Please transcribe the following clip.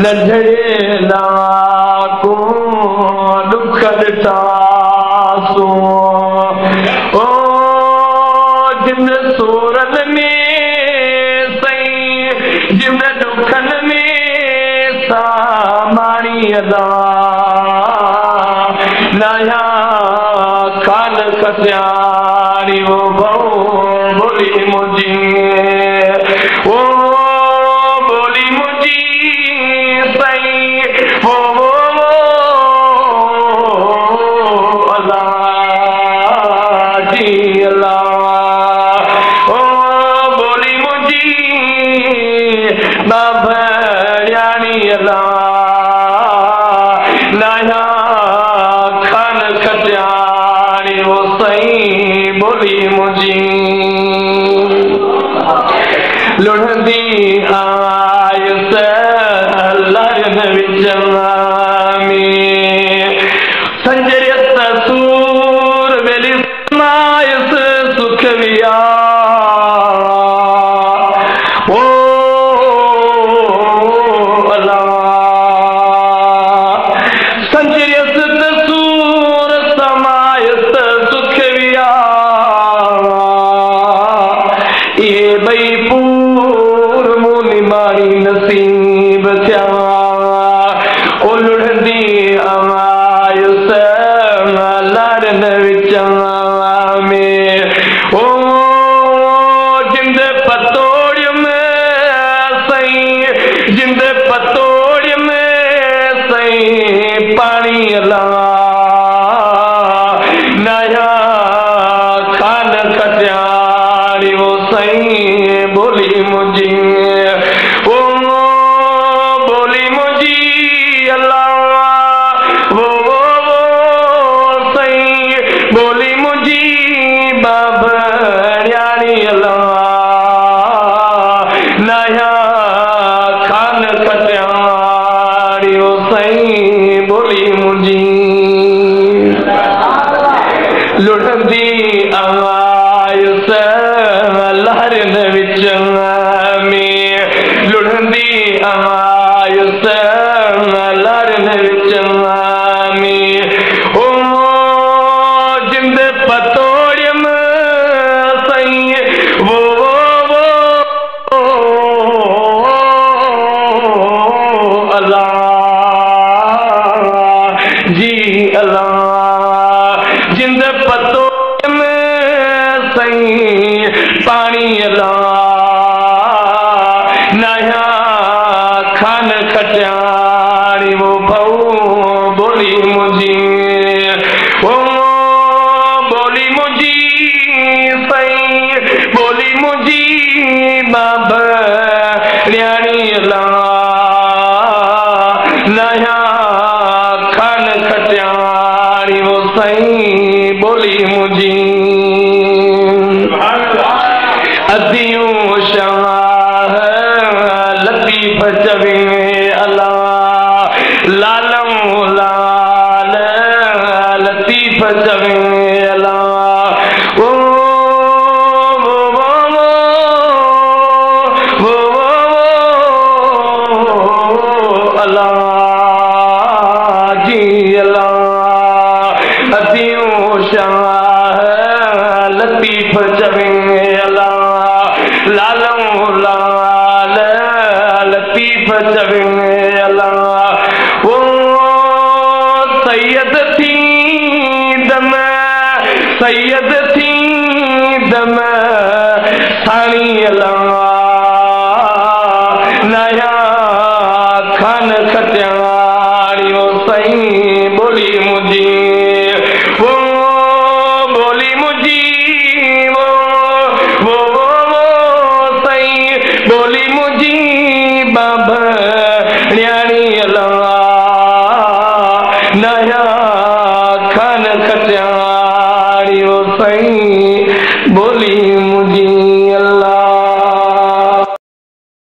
नंढड़े लाको दुख ॾिठासो ओ जिन सूरत में सही जिन दुखन में सामाणी अदा नया खान कसियारी वो बोली मुझी ओ बोली मुझी सही वो अल्लाह जी अल्लाह ओ बोली मुझी बाबयानी अल्लाह नया खान कटियारी वो सही बोली मुझी लुढ़ंदी आयुस लड़न विचमा में संजरियत सूर वेली समायस सुख विया ओ अल्लाह संजरियत सूर समायस सुख विया ये बई पूर मुनी मारी नसीब क्या ओ लुढ़ंदी आयुस लड़न विचमा में ओ जिंद पतोड़ में सही जिंद पतोड़ में सही पानी अल्लाह नया खान कटियारी वो सही बोली मुझी ओ बोली मुझी अल्लाह वो सही बोली मुझी बाबयानी अल्लाह नया खान कटियारी वो सही बोली मुझी लुढ़ंदी आयुस लहरन विचमा में लुढ़ंदी आयुस लहरन विचमा में ओ जिंद पतोड़ में सही वो अल्लाह जी अल्लाह जिंद पतोड़ में सही पानी अल्लाह नया खान कटियारी वो बोली मुझी ओ बोली मुझी सही बोली मुझी बाबयानी अल्लाह नया खान कटियारी वो सही बोली मुझी अदियूं शाह लतीफ चवे अल्लाह लालम लाल लतीफ चवे अल्लाह ओ अल्लाह जी अल्लाह अदियूं शाह लतीफ चवे अल्लाह लालम लाल लतीफ चवे अल्लाह ओ सैयद थी दम साणी अल्लाह नया खान कटियारी वो सही बोली मुझी वो बोली मुझी वो सही बोली मुझी बाबयानी अल्लाह नया खान कटियारी वो सही बोली